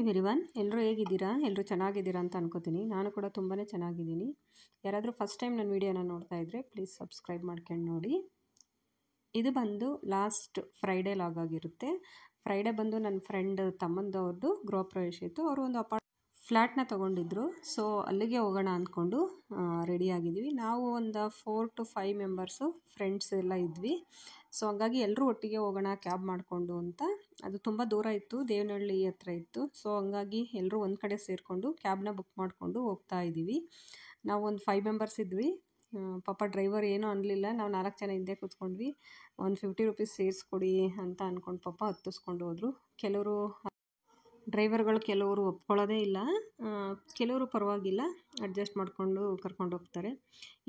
Everyone, ಎಲ್ಲರೂ ಹೇಗಿದ್ದೀರಾ? ಎಲ್ಲರೂ ಚೆನ್ನಾಗಿದ್ದೀರಾ ಅಂತ ಅನ್ಕೋತೀನಿ. ನಾನು ಕೂಡ ತುಂಬಾ ಚೆನ್ನಾಗಿದ್ದೀನಿ. ಯಾರಾದರೂ ಫಸ್ಟ್ ಟೈಮ್ ನನ್ನ ವೀಡಿಯೋನ ನೋಡ್ತಾ ಇದ್ದರೆ ಪ್ಲೀಸ್ ಸಬ್ಸ್ಕ್ರೈಬ್ ಮಾಡ್ಕೊಂಡು ನೋಡಿ. ಇದು ಬಂದು ಲಾಸ್ಟ್ ಫ್ರೈಡೇ ಲಾಗ್ ಆಗಿರುತ್ತೆ. ಫ್ರೈಡೇ ಬಂದು ನನ್ನ ಫ್ರೆಂಡ್ ತಮ್ಮಂದವ್ರದ್ದು ಗೃಹ ಪ್ರವೇಶ ಇತ್ತು. ಅವರು ಒಂದು ಫ್ಲ್ಯಾಟ್ನ ತೊಗೊಂಡಿದ್ರು. ಸೊ ಅಲ್ಲಿಗೆ ಹೋಗೋಣ ಅಂದ್ಕೊಂಡು ರೆಡಿ ಆಗಿದ್ವಿ. ನಾವು ಒಂದು 4 to 5 ಮೆಂಬರ್ಸು ಫ್ರೆಂಡ್ಸ್ ಎಲ್ಲ ಇದ್ವಿ. ಸೊ ಹಂಗಾಗಿ ಎಲ್ಲರೂ ಒಟ್ಟಿಗೆ ಹೋಗೋಣ ಕ್ಯಾಬ್ ಮಾಡಿಕೊಂಡು ಅಂತ. ಅದು ತುಂಬ ದೂರ ಇತ್ತು, ದೇವನಹಳ್ಳಿ ಹತ್ರ ಇತ್ತು. ಸೊ ಹಂಗಾಗಿ ಎಲ್ಲರೂ ಒಂದು ಕಡೆ ಸೇರಿಕೊಂಡು ಕ್ಯಾಬ್ನ ಬುಕ್ ಮಾಡಿಕೊಂಡು ಹೋಗ್ತಾ ಇದ್ದೀವಿ. ನಾವು ಒಂದು 5 ಮೆಂಬರ್ಸ್ ಇದ್ವಿ. ಪಾಪ ಡ್ರೈವರ್ ಏನೂ ಅನ್ನಲಿಲ್ಲ. ನಾವು 4 ಜನ ಹಿಂದೆ ಕೂತ್ಕೊಂಡ್ವಿ. ಒಂದು 50 ರೂಪೀಸ್ ಸೇರಿಸ್ಕೊಡಿ ಅಂತ ಅಂದ್ಕೊಂಡು ಪಾಪ ಹತ್ತಿಸ್ಕೊಂಡು ಹೋದರು. ಡ್ರೈವರ್ಗಳು ಕೆಲವರು ಒಪ್ಕೊಳ್ಳೋದೇ ಇಲ್ಲ, ಕೆಲವರು ಪರವಾಗಿಲ್ಲ, ಅಡ್ಜಸ್ಟ್ ಮಾಡಿಕೊಂಡು ಕರ್ಕೊಂಡು ಹೋಗ್ತಾರೆ.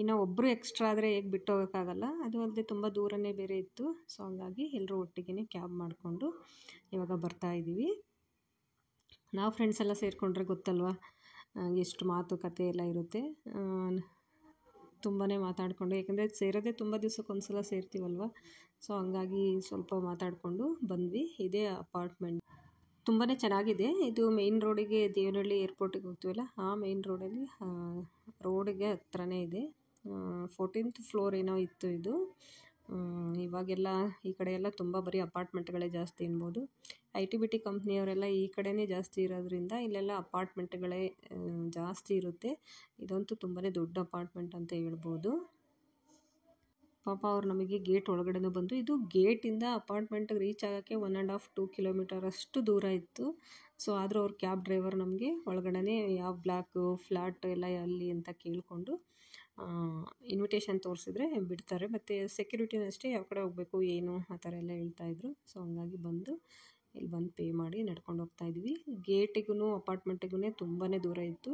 ಇನ್ನು ಒಬ್ಬರು ಎಕ್ಸ್ಟ್ರಾ ಆದರೆ ಹೇಗೆ ಬಿಟ್ಟು ಹೋಗೋಕ್ಕಾಗಲ್ಲ. ಅದು ಅಲ್ಲದೆ ತುಂಬ ದೂರನೇ ಬೇರೆ ಇತ್ತು. ಸೊ ಹಂಗಾಗಿ ಎಲ್ಲರೂ ಒಟ್ಟಿಗೆ ಕ್ಯಾಬ್ ಮಾಡಿಕೊಂಡು ಇವಾಗ ಬರ್ತಾ ಇದ್ದೀವಿ. ನಾವು ಫ್ರೆಂಡ್ಸ್ ಎಲ್ಲ ಸೇರಿಕೊಂಡ್ರೆ ಗೊತ್ತಲ್ವ ಎಷ್ಟು ಮಾತುಕತೆ ಎಲ್ಲ ಇರುತ್ತೆ. ತುಂಬಾ ಮಾತಾಡಿಕೊಂಡು, ಯಾಕಂದರೆ ಸೇರೋದೇ ತುಂಬ ದಿವಸಕ್ಕೊಂದ್ಸಲ ಸೇರ್ತೀವಲ್ವ. ಸೊ ಹಂಗಾಗಿ ಸ್ವಲ್ಪ ಮಾತಾಡಿಕೊಂಡು ಬಂದ್ವಿ. ಇದೇ ಅಪಾರ್ಟ್ಮೆಂಟ್ ತುಂಬಾ ಚೆನ್ನಾಗಿದೆ. ಇದು ಮೇಯ್ನ್ ರೋಡಿಗೆ, ದೇವನಹಳ್ಳಿ ಏರ್ಪೋರ್ಟಿಗೆ ಹೋಗ್ತೀವಲ್ಲ ಆ ಮೇಯ್ನ್ ರೋಡಿಗೆ ಹತ್ರನೇ ಇದೆ. 14th ಫ್ಲೋರ್ ಏನೋ ಇತ್ತು ಇದು. ಇವಾಗೆಲ್ಲ ಈ ಕಡೆ ಎಲ್ಲ ತುಂಬ ಬರೀ ಅಪಾರ್ಟ್ಮೆಂಟ್ಗಳೇ ಜಾಸ್ತಿ ಅನ್ಬೋದು. IT-BT ಕಂಪ್ನಿಯವರೆಲ್ಲ ಈ ಕಡೆನೇ ಜಾಸ್ತಿ ಇರೋದ್ರಿಂದ ಇಲ್ಲೆಲ್ಲ ಅಪಾರ್ಟ್ಮೆಂಟ್ಗಳೇ ಜಾಸ್ತಿ ಇರುತ್ತೆ. ಇದಂತೂ ತುಂಬಾ ದೊಡ್ಡ ಅಪಾರ್ಟ್ಮೆಂಟ್ ಅಂತ ಹೇಳ್ಬೋದು. ಪಾಪ ಅವ್ರು ನಮಗೆ ಗೇಟ್ ಒಳಗಡೆನೂ ಬಂದು, ಇದು ಗೇಟಿಂದ ಅಪಾರ್ಟ್ಮೆಂಟ್ಗೆ ರೀಚ್ ಆಗೋಕ್ಕೆ 1.5-2 ಕಿಲೋಮೀಟರ್ ಅಷ್ಟು ದೂರ ಇತ್ತು. ಸೊ ಆದರೂ ಅವ್ರ ಕ್ಯಾಬ್ ಡ್ರೈವರ್ ನಮಗೆ ಒಳಗಡೆ ಯಾವ ಫ್ಲ್ಯಾಟ್ ಎಲ್ಲ ಅಲ್ಲಿ ಅಂತ ಕೇಳಿಕೊಂಡು ಇನ್ವಿಟೇಷನ್ ತೋರಿಸಿದ್ರೆ ಬಿಡ್ತಾರೆ. ಮತ್ತು ಸೆಕ್ಯೂರಿಟಿನೂ ಅಷ್ಟೇ ಯಾವ ಕಡೆ ಹೋಗಬೇಕು ಏನು ಆ ಥರ ಎಲ್ಲ ಹೇಳ್ತಾಯಿದ್ರು. ಸೊ ಹಂಗಾಗಿ ಇಲ್ಲಿ ಬಂದು ಪೇ ಮಾಡಿ ನಡ್ಕೊಂಡು ಹೋಗ್ತಾಯಿದ್ವಿ. ಗೇಟಿಗೂ ಅಪಾರ್ಟ್ಮೆಂಟಿಗೂ ತುಂಬಾ ದೂರ ಇತ್ತು.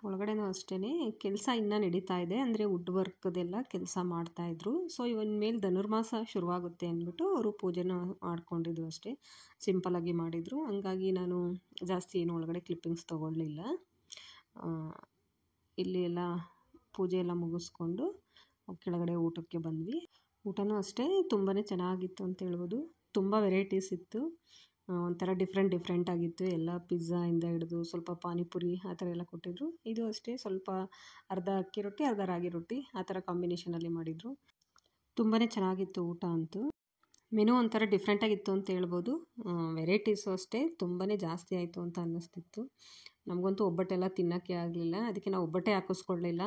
ಒಳಗಡೆನೂ ಅಷ್ಟೇ ಕೆಲಸ ಇನ್ನೂ ನಡೀತಾ ಇದೆ. ಅಂದರೆ ವುಡ್ ವರ್ಕ್ದೆಲ್ಲ ಕೆಲಸ ಮಾಡ್ತಾಯಿದ್ರು. ಸೊ ಇವನ್ ಮೇಲೆ ಧನುರ್ಮಾಸ ಶುರುವಾಗುತ್ತೆ ಅಂದ್ಬಿಟ್ಟು ಅವರು ಪೂಜೆನ ಮಾಡ್ಕೊಂಡಿದ್ರು ಅಷ್ಟೇ, ಸಿಂಪಲಾಗಿ ಮಾಡಿದರು. ಹಂಗಾಗಿ ನಾನು ಜಾಸ್ತಿ ಏನು ಒಳಗಡೆ ಕ್ಲಿಪ್ಪಿಂಗ್ಸ್ ತೊಗೊಳ್ಳಿಲ್ಲ. ಇಲ್ಲಿ ಎಲ್ಲ ಪೂಜೆ ಎಲ್ಲ ಮುಗಿಸ್ಕೊಂಡು ಕೆಳಗಡೆ ಊಟಕ್ಕೆ ಬಂದ್ವಿ. ಊಟನೂ ಅಷ್ಟೇ ತುಂಬಾ ಚೆನ್ನಾಗಿತ್ತು ಅಂತ ಹೇಳ್ಬೋದು. ತುಂಬ ವೆರೈಟೀಸ್ ಇತ್ತು. ಒಂಥರ ಡಿಫ್ರೆಂಟ್ ಆಗಿತ್ತು. ಎಲ್ಲ ಪಿಜ್ಜಾಯಿಂದ ಹಿಡಿದು ಸ್ವಲ್ಪ ಪಾನಿಪುರಿ ಆ ಥರ ಎಲ್ಲ ಕೊಟ್ಟಿದ್ರು. ಇದು ಅಷ್ಟೇ ಸ್ವಲ್ಪ ಅರ್ಧ ಅಕ್ಕಿ ರೊಟ್ಟಿ ಅರ್ಧ ರಾಗಿ ರೊಟ್ಟಿ ಆ ಥರ ಕಾಂಬಿನೇಷನಲ್ಲಿ ಮಾಡಿದರು. ತುಂಬಾ ಚೆನ್ನಾಗಿತ್ತು ಊಟ ಅಂತೂ. ಮೆನು ಒಂಥರ ಡಿಫ್ರೆಂಟಾಗಿತ್ತು ಅಂತ ಹೇಳ್ಬೋದು. ವೆರೈಟೀಸು ಅಷ್ಟೇ ತುಂಬಾ ಜಾಸ್ತಿ ಆಯಿತು ಅಂತ ಅನ್ನಿಸ್ತಿತ್ತು. ನಮಗಂತೂ ಒಬ್ಬಟ್ಟೆಲ್ಲ ತಿನ್ನೋಕ್ಕೆ ಆಗಲಿಲ್ಲ. ಅದಕ್ಕೆ ನಾವು ಒಬ್ಬಟ್ಟೆ ಹಾಕಿಸ್ಕೊಳ್ಳಿಲ್ಲ,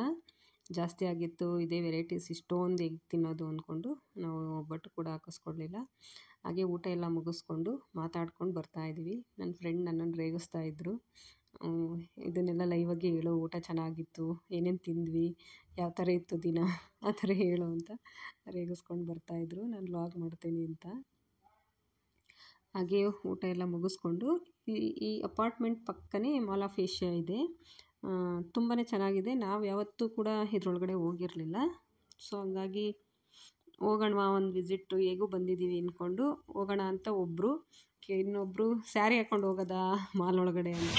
ಜಾಸ್ತಿ ಆಗಿತ್ತು. ಇದೇ ವೆರೈಟೀಸ್ ಇಷ್ಟೊಂದು ಹೇಗೆ ತಿನ್ನೋದು ಅಂದ್ಕೊಂಡು ನಾವು ಒಬ್ಬಟ್ಟು ಕೂಡ ಹಾಕಿಸ್ಕೊಳ್ಳಿಲ್ಲ. ಹಾಗೆ ಊಟ ಎಲ್ಲ ಮುಗಿಸ್ಕೊಂಡು ಮಾತಾಡ್ಕೊಂಡು ಬರ್ತಾಯಿದ್ವಿ. ನನ್ನ ಫ್ರೆಂಡ್ ನನ್ನನ್ನು ರೇಗಿಸ್ತಾ ಇದ್ದರು, ಇದನ್ನೆಲ್ಲ ಲೈವಾಗಿ ಹೇಳು, ಊಟ ಚೆನ್ನಾಗಿತ್ತು, ಏನೇನು ತಿಂದ್ವಿ, ಯಾವ ಥರ ಇತ್ತು ದಿನ ಆ ಥರ ಹೇಳು ಅಂತ ರೇಗಿಸ್ಕೊಂಡು ಬರ್ತಾಯಿದ್ರು ನಾನು ವ್ಲಾಗ್ ಮಾಡ್ತೀನಿ ಅಂತ. ಹಾಗೆ ಊಟ ಎಲ್ಲ ಮುಗಿಸ್ಕೊಂಡು ಈ ಅಪಾರ್ಟ್ಮೆಂಟ್ ಪಕ್ಕನೇ ಮಾಲ್ ಆಫ್ ಏಷ್ಯಾ ಇದೆ. ತುಂಬಾ ಚೆನ್ನಾಗಿದೆ. ನಾವು ಯಾವತ್ತೂ ಕೂಡ ಇದ್ರೊಳಗಡೆ ಹೋಗಿರಲಿಲ್ಲ. ಸೊ ಹಂಗಾಗಿ ಹೋಗೋಣ ಒಂದು ವಿಸಿಟ್ಟು, ಹೇಗೂ ಬಂದಿದ್ದೀವಿ ಅಂದ್ಕೊಂಡು ಹೋಗೋಣ ಅಂತ ಇನ್ನೊಬ್ಬರು ಸ್ಯಾರಿ ಹಾಕ್ಕೊಂಡು ಹೋಗೋದಾ ಮಾಲ್ ಒಳಗಡೆ ಅಂತ.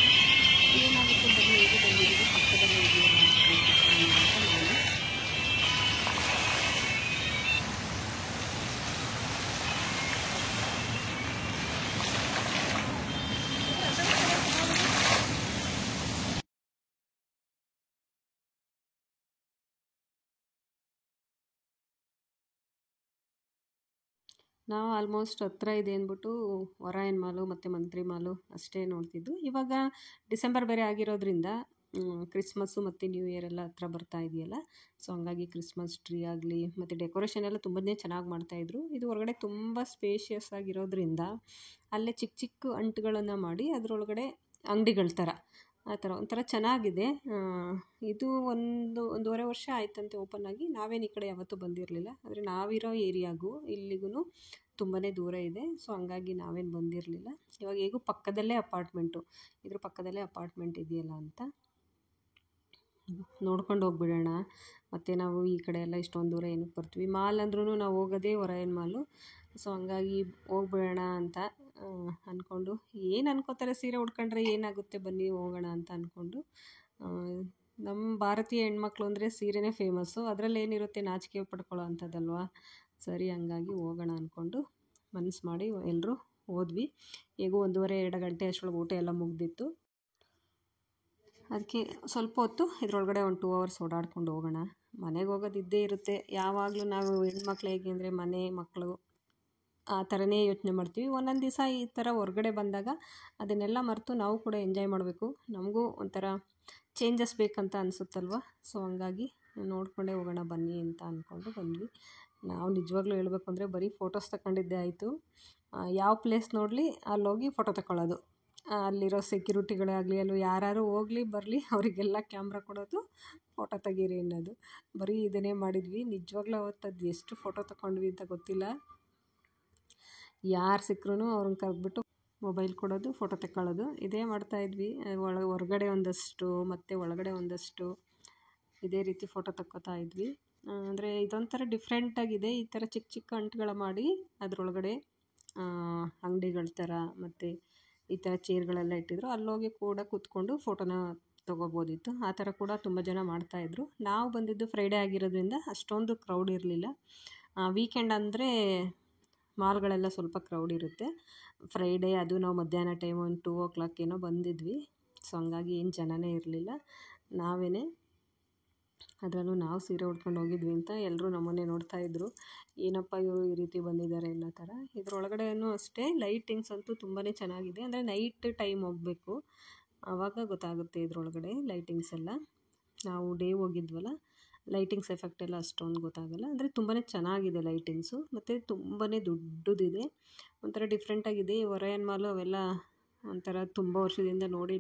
ಏನಾಗುತ್ತೆ ಬನ್ನಿ, ಹೇಗೂ ಬಂದಿದ್ದೀವಿ ಪಕ್ಕದಲ್ಲೇ ಇದೆಯಲ್ಲ ಅಂತ ನಾನು. ನಾವು ಆಲ್ಮೋಸ್ಟ್ ಹತ್ರ ಇದೆ ಅಂದ್ಬಿಟ್ಟು ಒರಾಯನ್ ಮಾಲು ಮತ್ತು ಮಂತ್ರಿ ಮಾಲು ಅಷ್ಟೇ ನೋಡ್ತಿದ್ದು. ಇವಾಗ ಡಿಸೆಂಬರ್ ಬೇರೆ ಆಗಿರೋದ್ರಿಂದ ಕ್ರಿಸ್ಮಸ್ಸು ಮತ್ತು ನ್ಯೂ ಇಯರ್ ಎಲ್ಲ ಹತ್ರ ಬರ್ತಾ ಇದೆಯಲ್ಲ. ಸೊ ಹಂಗಾಗಿ ಕ್ರಿಸ್ಮಸ್ ಟ್ರೀ ಆಗಲಿ ಮತ್ತು ಡೆಕೋರೇಷನ್ ಎಲ್ಲ ತುಂಬಾ ಚೆನ್ನಾಗಿ ಮಾಡ್ತಾಯಿದ್ರು. ಇದು ಹೊರಗಡೆ ತುಂಬ ಸ್ಪೇಷಿಯಸ್ ಆಗಿರೋದ್ರಿಂದ ಅಲ್ಲೇ ಚಿಕ್ಕ ಚಿಕ್ಕ ಅಂಟುಗಳನ್ನು ಮಾಡಿ ಅದರೊಳಗಡೆ ಅಂಗಡಿಗಳ ಥರ ಆ ಥರ ಒಂಥರ ಚೆನ್ನಾಗಿದೆ. ಇದು ಒಂದೂವರೆ ವರ್ಷ ಆಯ್ತಂತೆ ಓಪನ್ ಆಗಿ. ನಾವೇನು ಈ ಕಡೆ ಯಾವತ್ತೂ ಬಂದಿರಲಿಲ್ಲ. ಆದರೆ ನಾವಿರೋ ಏರಿಯಾಗೂ ಇಲ್ಲಿಗೂ ತುಂಬಾ ದೂರ ಇದೆ. ಸೊ ಹಂಗಾಗಿ ನಾವೇನು ಬಂದಿರಲಿಲ್ಲ. ಇವಾಗ ಹೇಗೂ ಪಕ್ಕದಲ್ಲೇ ಇದ್ರ ಪಕ್ಕದಲ್ಲೇ ಅಪಾರ್ಟ್ಮೆಂಟ್ ಇದೆಯಲ್ಲ ಅಂತ ನೋಡ್ಕೊಂಡು ಹೋಗ್ಬಿಡೋಣ. ಮತ್ತು ನಾವು ಈ ಕಡೆ ಎಲ್ಲ ಇಷ್ಟೊಂದು ದೂರ ಏನಕ್ಕೆ ಬರ್ತೀವಿ, ಮಾಲ್ ಅಂದ್ರೂ ನಾವು ಹೋಗೋದೇ ಒರಾಯನ್ ಮಾಲು. ಸೊ ಹಂಗಾಗಿ ಹೋಗ್ಬಿಡೋಣ ಅಂತ ಅಂದ್ಕೊಂಡು, ಏನು ಅನ್ಕೋತಾರೆ ಸೀರೆ ಉಟ್ಕೊಂಡ್ರೆ ಏನಾಗುತ್ತೆ ಬನ್ನಿ ಹೋಗೋಣ ಅಂತ ಅಂದ್ಕೊಂಡು. ನಮ್ಮ ಭಾರತೀಯ ಹೆಣ್ಮಕ್ಳು ಅಂದರೆ ಸೀರೆನೇ ಫೇಮಸ್ಸು. ಅದರಲ್ಲಿ ಏನಿರುತ್ತೆ ನಾಚಿಕೆ ಪಡ್ಕೊಳ್ಳೋ ಅಂಥದ್ದಲ್ವ. ಸರಿ ಹಂಗಾಗಿ ಹೋಗೋಣ ಅಂದ್ಕೊಂಡು ಮನಸ್ಸು ಮಾಡಿ ಎಲ್ಲರೂ ಹೋದ್ವಿ. ಹೇಗೂ 1:30-2 ಗಂಟೆ ಅಷ್ಟರೊಳಗೆ ಊಟ ಎಲ್ಲ ಮುಗ್ದಿತ್ತು. ಅದಕ್ಕೆ ಸ್ವಲ್ಪ ಹೊತ್ತು ಇದರೊಳಗಡೆ ಒಂದು 2 ಅವರ್ಸ್ ಓಡಾಡ್ಕೊಂಡು ಹೋಗೋಣ. ಮನೆಗೆ ಹೋಗೋದು ಇದ್ದೇ ಇರುತ್ತೆ. ಯಾವಾಗಲೂ ನಾವು ಹೆಣ್ಮಕ್ಳು ಹೇಗೆ ಅಂದರೆ ಮನೆ ಮಕ್ಕಳು ಆ ಥರನೇ ಯೋಚನೆ ಮಾಡ್ತೀವಿ. ಒಂದೊಂದು ದಿವಸ ಈ ಥರ ಹೊರಗಡೆ ಬಂದಾಗ ಅದನ್ನೆಲ್ಲ ಮರೆತು ನಾವು ಕೂಡ ಎಂಜಾಯ್ ಮಾಡಬೇಕು. ನಮಗೂ ಒಂಥರ ಚೇಂಜಸ್ ಬೇಕಂತ ಅನಿಸುತ್ತಲ್ವ. ಸೊ ಹಂಗಾಗಿ ನೋಡ್ಕೊಂಡೇ ಹೋಗೋಣ ಬನ್ನಿ ಅಂತ ಅಂದ್ಕೊಂಡು ಬಂದ್ವಿ. ನಾವು ನಿಜವಾಗ್ಲೂ ಹೇಳಬೇಕು ಅಂದರೆ ಬರೀ ಫೋಟೋಸ್ ತಗೊಂಡಿದ್ದೇ ಆಯಿತು. ಯಾವ ಪ್ಲೇಸ್ ನೋಡಲಿ ಅಲ್ಲೋಗಿ ಫೋಟೋ ತಗೊಳ್ಳೋದು. ಅಲ್ಲಿರೋ ಸೆಕ್ಯೂರಿಟಿಗಳೇ ಆಗಲಿ, ಅಲ್ಲಿ ಯಾರು ಹೋಗಲಿ ಬರಲಿ ಅವರಿಗೆಲ್ಲ ಕ್ಯಾಮ್ರಾ ಕೊಡೋದು, ಫೋಟೋ ತೆಗೀರಿ ಅನ್ನೋದು. ಬರೀ ಇದನ್ನೇ ಮಾಡಿದ್ವಿ. ನಿಜವಾಗ್ಲೂ ಅವತ್ತು ಅದು ಎಷ್ಟು ಫೋಟೋ ತಗೊಂಡ್ವಿ ಅಂತ ಗೊತ್ತಿಲ್ಲ. ಯಾರು ಸಿಕ್ಕರೂ ಅವ್ರನ್ನ ಕರೆದ್ಬಿಟ್ಟು ಮೊಬೈಲ್ ಕೊಡೋದು, ಫೋಟೋ ತಗೊಳ್ಳೋದು, ಇದೇ ಮಾಡ್ತಾಯಿದ್ವಿ. ಹೊರಗಡೆ ಒಂದಷ್ಟು ಮತ್ತು ಒಳಗಡೆ ಒಂದಷ್ಟು ಇದೇ ರೀತಿ ಫೋಟೋ ತಕ್ಕೋತಾ ಇದ್ವಿ. ಅಂದರೆ ಇದೊಂಥರ ಡಿಫ್ರೆಂಟಾಗಿದೆ. ಈ ಥರ ಚಿಕ್ಕ ಚಿಕ್ಕ ಅಂಟುಗಳ ಮಾಡಿ ಅದರೊಳಗಡೆ ಅಂಗಡಿಗಳ ಥರ ಮತ್ತು ಈ ಥರ ಚೇರ್ಗಳೆಲ್ಲ ಇಟ್ಟಿದ್ರು. ಅಲ್ಲೋಗಿ ಕೂಡ ಕೂತ್ಕೊಂಡು ಫೋಟೋನ ತೊಗೋಬೋದಿತ್ತು. ಆ ಥರ ಕೂಡ ತುಂಬ ಜನ ಮಾಡ್ತಾಯಿದ್ರು. ನಾವು ಬಂದಿದ್ದು ಫ್ರೈಡೇ ಆಗಿರೋದ್ರಿಂದ ಅಷ್ಟೊಂದು ಕ್ರೌಡ್ ಇರಲಿಲ್ಲ. ವೀಕೆಂಡ್ ಅಂದರೆ ಮಾಲ್ಗಳೆಲ್ಲ ಸ್ವಲ್ಪ ಕ್ರೌಡ್ ಇರುತ್ತೆ. ಫ್ರೈಡೇ ಅದು ನಾವು ಮಧ್ಯಾಹ್ನ ಟೈಮ್ ಒಂದು 2 o'clock ಏನೋ ಬಂದಿದ್ವಿ. ಸೊ ಹಂಗಾಗಿ ಏನು ಜನನೇ ಇರಲಿಲ್ಲ. ನಾವೇ ಅದರಲ್ಲೂ ನಾವು ಸೀರೆ ಉಟ್ಕೊಂಡು ಹೋಗಿದ್ವಿ ಅಂತ ಎಲ್ಲರೂ ನಮ್ಮನ್ನೇ ನೋಡ್ತಾಯಿದ್ರು. ಏನಪ್ಪ ಇವರು ಈ ರೀತಿ ಬಂದಿದ್ದಾರೆ ಅನ್ನೋ ಥರ. ಇದರೊಳಗಡೆಯೂ ಅಷ್ಟೇ ಲೈಟಿಂಗ್ಸ್ ಅಂತೂ ತುಂಬಾ ಚೆನ್ನಾಗಿದೆ. ಅಂದರೆ ನೈಟ್ ಟೈಮ್ ಹೋಗಬೇಕು, ಆವಾಗ ಗೊತ್ತಾಗುತ್ತೆ ಇದರೊಳಗಡೆ ಲೈಟಿಂಗ್ಸ್ ಎಲ್ಲ. ನಾವು ಡೇ ಹೋಗಿದ್ವಲ್ಲ, ಲೈಟಿಂಗ್ಸ್ ಎಫೆಕ್ಟ್ ಎಲ್ಲ ಅಷ್ಟೊಂದು ಗೊತ್ತಾಗಲ್ಲ. ಅಂದರೆ ತುಂಬಾ ಚೆನ್ನಾಗಿದೆ ಲೈಟಿಂಗ್ಸು. ಮತ್ತು ತುಂಬಾ ದೊಡ್ಡದಿದೆ, ಒಂಥರ ಡಿಫ್ರೆಂಟಾಗಿದೆ. ಈ ಒರಾಯನ್ ಮಾಲು ಅವೆಲ್ಲ ಒಂಥರ ತುಂಬ ವರ್ಷದಿಂದ ನೋಡಿ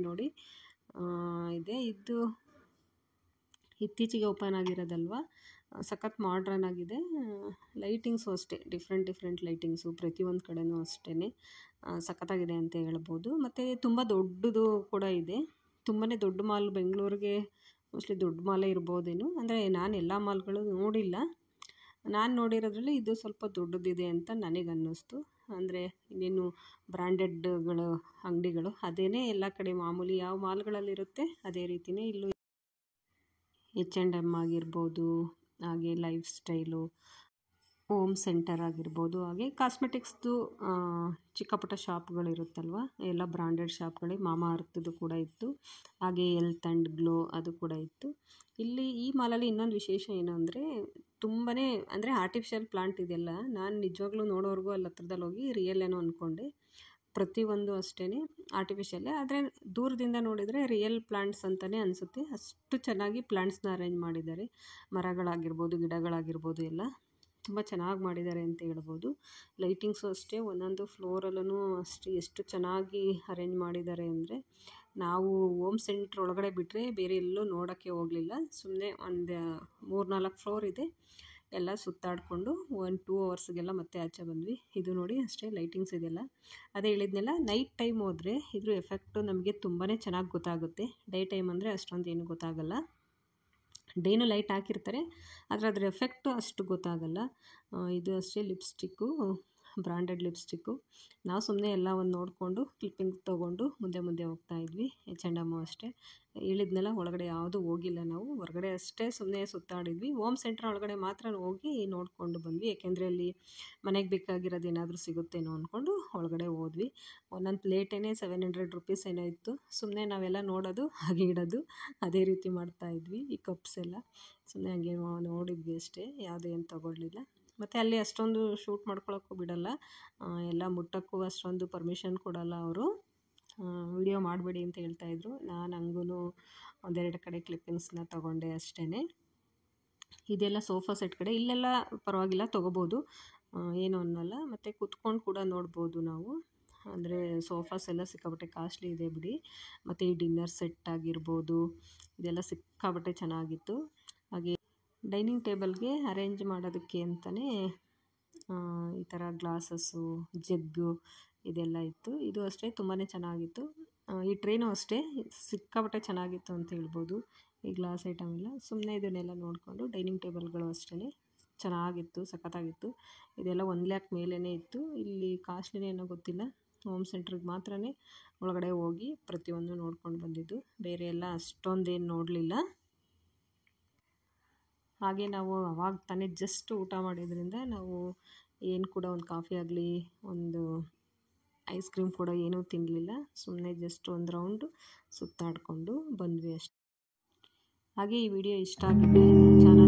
ಇದೆ. ಇದು ಇತ್ತೀಚೆಗೆ ಓಪನ್ ಆಗಿರೋದಲ್ವ, ಸಖತ್ ಮಾಡ್ರನ್ ಆಗಿದೆ. ಲೈಟಿಂಗ್ಸು ಅಷ್ಟೇ ಡಿಫ್ರೆಂಟ್ ಲೈಟಿಂಗ್ಸು ಪ್ರತಿಯೊಂದು ಕಡೆನೂ ಅಷ್ಟೇ ಸಖತ್ತಾಗಿದೆ ಅಂತ ಹೇಳ್ಬೋದು. ಮತ್ತು ತುಂಬ ದೊಡ್ಡದು ಕೂಡ ಇದೆ. ತುಂಬಾ ದೊಡ್ಡ ಮಾಲ್, ಬೆಂಗಳೂರಿಗೆ ಮೋಸ್ಟ್ಲಿ ದೊಡ್ಡ ಮಾಲೇ ಇರ್ಬೋದೇನು. ಅಂದರೆ ನಾನು ಎಲ್ಲ ಮಾಲ್ಗಳು ನೋಡಿಲ್ಲ, ನಾನು ನೋಡಿರೋದ್ರಲ್ಲಿ ಇದು ಸ್ವಲ್ಪ ದೊಡ್ಡದಿದೆ ಅಂತ ನನಗನ್ನಿಸ್ತು. ಅಂದರೆ ಇನ್ನೇನು ಬ್ರ್ಯಾಂಡೆಡ್ಗಳು ಅಂಗಡಿಗಳು ಅದೇ ಎಲ್ಲ ಕಡೆ ಮಾಮೂಲಿ ಯಾವ ಮಾಲ್ಗಳಲ್ಲಿರುತ್ತೆ ಅದೇ ರೀತಿಯೇ ಇಲ್ಲೂ H&M ಆಗಿರ್ಬೋದು, ಹಾಗೆ ಲೈಫ್ ಸ್ಟೈಲು, ಹೋಮ್ ಸೆಂಟರ್ ಆಗಿರ್ಬೋದು, ಹಾಗೆ ಕಾಸ್ಮೆಟಿಕ್ಸ್ದು ಚಿಕ್ಕ ಪುಟ್ಟ ಶಾಪ್ಗಳಿರುತ್ತಲ್ವ, ಎಲ್ಲ ಬ್ರ್ಯಾಂಡೆಡ್ ಶಾಪ್ಗಳೇ. ಮಾಮಾ ಅರ್ಥದ್ದು ಕೂಡ ಇತ್ತು, ಹಾಗೆ ಹೆಲ್ತ್ ಆ್ಯಂಡ್ ಗ್ಲೋ ಅದು ಕೂಡ ಇತ್ತು. ಇಲ್ಲಿ ಈ ಮಾಲಲ್ಲಿ ಇನ್ನೊಂದು ವಿಶೇಷ ಏನು ಅಂದರೆ ತುಂಬಾ ಅಂದರೆ ಆರ್ಟಿಫಿಷಿಯಲ್ ಪ್ಲಾಂಟ್ ಇದೆಲ್ಲ. ನಾನು ನಿಜವಾಗ್ಲೂ ನೋಡೋವರೆಗೂ ಅಲ್ಲಿ ಹತ್ರದಲ್ಲಿ ಹೋಗಿ ರಿಯಲ್ ಏನೋ ಅಂದ್ಕೊಂಡೆ. ಪ್ರತಿಯೊಂದು ಅಷ್ಟೇ ಆರ್ಟಿಫಿಷಿಯಲ್ಲೇ, ಆದರೆ ದೂರದಿಂದ ನೋಡಿದರೆ ರಿಯಲ್ ಪ್ಲಾಂಟ್ಸ್ ಅಂತಲೇ ಅನಿಸುತ್ತೆ. ಅಷ್ಟು ಚೆನ್ನಾಗಿ ಪ್ಲಾಂಟ್ಸ್ನ ಅರೇಂಜ್ ಮಾಡಿದ್ದಾರೆ. ಮರಗಳಾಗಿರ್ಬೋದು, ಗಿಡಗಳಾಗಿರ್ಬೋದು ಎಲ್ಲ ತುಂಬ ಚೆನ್ನಾಗಿ ಮಾಡಿದ್ದಾರೆ ಅಂತ ಹೇಳ್ಬೋದು. ಲೈಟಿಂಗ್ಸು ಅಷ್ಟೇ ಒಂದೊಂದು ಫ್ಲೋರಲ್ಲೂ ಅಷ್ಟೇ ಎಷ್ಟು ಚೆನ್ನಾಗಿ ಅರೇಂಜ್ ಮಾಡಿದ್ದಾರೆ ಅಂದರೆ, ನಾವು ಹೋಮ್ ಸೆಂಟ್ರ್ ಒಳಗಡೆ ಬಿಟ್ಟರೆ ಬೇರೆ ಎಲ್ಲೂ ನೋಡೋಕ್ಕೆ ಹೋಗಲಿಲ್ಲ. ಸುಮ್ಮನೆ ಒಂದು 3-4 ಫ್ಲೋರ್ ಇದೆ, ಎಲ್ಲ ಸುತ್ತಾಡಿಕೊಂಡು 1-2 ಅವರ್ಸ್ಗೆಲ್ಲ ಮತ್ತೆ ಆಚೆ ಬಂದ್ವಿ. ಇದು ನೋಡಿ ಅಷ್ಟೇ ಲೈಟಿಂಗ್ಸ್ ಇದೆಲ್ಲ. ಅದೇ ಹೇಳಿದ್ನೆಲ್ಲ, ನೈಟ್ ಟೈಮ್ ಹೋದರೆ ಇದ್ರ ಎಫೆಕ್ಟು ನಮಗೆ ತುಂಬಾ ಚೆನ್ನಾಗಿ ಗೊತ್ತಾಗುತ್ತೆ. ಡೇ ಟೈಮ್ ಅಂದರೆ ಅಷ್ಟೊಂದು ಏನು ಗೊತ್ತಾಗಲ್ಲ. ಡೇನೂ ಲೈಟ್ ಹಾಕಿರ್ತಾರೆ, ಆದರೆ ಅದ್ರ ಎಫೆಕ್ಟು ಅಷ್ಟು ಗೊತ್ತಾಗಲ್ಲ. ಇದು ಅಷ್ಟೇ ಲಿಪ್ಸ್ಟಿಕ್ಕು, ಬ್ರ್ಯಾಂಡೆಡ್ ಲಿಪ್ಸ್ಟಿಕ್ಕು. ನಾವು ಸುಮ್ಮನೆ ಎಲ್ಲ ಒಂದು ನೋಡಿಕೊಂಡು ಕ್ಲಿಪ್ಪಿಂಗ್ ತೊಗೊಂಡು ಮುಂದೆ ಹೋಗ್ತಾಯಿದ್ವಿ. H&M ಅಷ್ಟೇ ಹೇಳಿದ್ನೆಲ್ಲ, ಒಳಗಡೆ ಯಾವುದೂ ಹೋಗಿಲ್ಲ ನಾವು, ಹೊರಗಡೆ ಅಷ್ಟೇ ಸುಮ್ಮನೆ ಸುತ್ತಾಡಿದ್ವಿ. ಹೋಮ್ ಸೆಂಟ್ರ್ ಒಳಗಡೆ ಮಾತ್ರ ಹೋಗಿ ನೋಡಿಕೊಂಡು ಬಂದ್ವಿ. ಏಕೆಂದರೆ ಅಲ್ಲಿ ಮನೆಗೆ ಬೇಕಾಗಿರೋದು ಏನಾದರೂ ಸಿಗುತ್ತೇನೋ ಅಂದ್ಕೊಂಡು ಒಳಗಡೆ ಹೋದ್ವಿ. ಒಂದೊಂದು ಪ್ಲೇಟೇ 700 ರೂಪೀಸ್ ಏನೋ ಇತ್ತು. ಸುಮ್ಮನೆ ನಾವೆಲ್ಲ ನೋಡೋದು ಹಾಗೆ ಇಡೋದು ಅದೇ ರೀತಿ ಮಾಡ್ತಾಯಿದ್ವಿ. ಈ ಕಪ್ಸ್ ಎಲ್ಲ ಸುಮ್ಮನೆ ಹಂಗೆ ನೋಡಿದ್ವಿ ಅಷ್ಟೇ, ಯಾವುದೂ ಏನು ತೊಗೊಳ್ಲಿಲ್ಲ. ಮತ್ತು ಅಲ್ಲಿ ಅಷ್ಟೊಂದು ಶೂಟ್ ಮಾಡ್ಕೊಳ್ಳೋಕ್ಕೂ ಬಿಡೋಲ್ಲ, ಎಲ್ಲ ಮುಟ್ಟೋಕ್ಕೂ ಅಷ್ಟೊಂದು ಪರ್ಮಿಷನ್ ಕೊಡೋಲ್ಲ ಅವರು. ವಿಡಿಯೋ ಮಾಡಬೇಡಿ ಅಂತ ಹೇಳ್ತಾಯಿದ್ರು. ನಾನು ಹಂಗೂ ಒಂದೆರಡು ಕಡೆ ಕ್ಲಿಪ್ಪಿಂಗ್ಸ್ನ ತೊಗೊಂಡೆ ಅಷ್ಟೇ. ಇದೆಲ್ಲ ಸೋಫಾ ಸೆಟ್ ಕಡೆ, ಇಲ್ಲೆಲ್ಲ ಪರವಾಗಿಲ್ಲ ತೊಗೋಬೋದು, ಏನು ಅನ್ನಲ್ಲ. ಮತ್ತು ಕುತ್ಕೊಂಡು ಕೂಡ ನೋಡ್ಬೋದು ನಾವು. ಅಂದರೆ ಸೋಫಾಸ್ ಎಲ್ಲ ಸಿಕ್ಕಾಪಟ್ಟೆ ಕಾಸ್ಟ್ಲಿ ಇದೆ ಬಿಡಿ. ಮತ್ತು ಈ ಡಿನ್ನರ್ ಸೆಟ್ ಆಗಿರ್ಬೋದು, ಇದೆಲ್ಲ ಸಿಕ್ಕಾಪಟ್ಟೆ ಚೆನ್ನಾಗಿತ್ತು. ಹಾಗೆ ಡೈನಿಂಗ್ ಟೇಬಲ್ಗೆ ಅರೇಂಜ್ ಮಾಡೋದಕ್ಕೆ ಅಂತಲೇ ಈ ಥರ ಗ್ಲಾಸಸ್ಸು, ಜಗ್ಗು ಇದೆಲ್ಲ ಇತ್ತು. ಇದು ಅಷ್ಟೇ ತುಂಬಾ ಚೆನ್ನಾಗಿತ್ತು. ಈ ಟ್ರೇನೂ ಅಷ್ಟೇ ಸಿಕ್ಕಾಪಟ್ಟೆ ಚೆನ್ನಾಗಿತ್ತು ಅಂತ ಹೇಳ್ಬೋದು. ಈ ಗ್ಲಾಸ್ ಐಟಮ್ ಎಲ್ಲ ಸುಮ್ಮನೆ ಇದನ್ನೆಲ್ಲ ನೋಡಿಕೊಂಡು, ಡೈನಿಂಗ್ ಟೇಬಲ್ಗಳು ಅಷ್ಟೇ ಚೆನ್ನಾಗಿತ್ತು, ಸಖತ್ತಾಗಿತ್ತು. ಇದೆಲ್ಲ 1 lakh ಮೇಲೇ ಇತ್ತು. ಇಲ್ಲಿ ಕಾಸ್ಟ್ಲಿನೇ ಏನೋ ಗೊತ್ತಿಲ್ಲ. ಹೋಮ್ ಸೆಂಟ್ರಿಗೆ ಮಾತ್ರ ಒಳಗಡೆ ಹೋಗಿ ಪ್ರತಿಯೊಂದು ನೋಡ್ಕೊಂಡು ಬಂದಿದ್ದು, ಬೇರೆ ಎಲ್ಲ ಅಷ್ಟೊಂದೇನು ನೋಡಲಿಲ್ಲ. ಹಾಗೆ ನಾವು ಅವಾಗ ತಾನೇ ಜಸ್ಟ್ ಊಟ ಮಾಡಿದ್ರಿಂದ ನಾವು ಏನು ಕೂಡ ಒಂದು ಕಾಫಿ ಆಗಲಿ, ಒಂದು ಐಸ್ ಕ್ರೀಮ್ ಕೂಡ ಏನೂ ತಿನ್ನಲಿಲ್ಲ. ಸುಮ್ಮನೆ ಜಸ್ಟ್ ಒಂದು ರೌಂಡು ಸುತ್ತಾಡಿಕೊಂಡು ಬಂದ್ವಿ ಅಷ್ಟೇ. ಹಾಗೆ ಈ ವಿಡಿಯೋ ಇಷ್ಟ ಆಗಿದೆ ಚಾನಲ್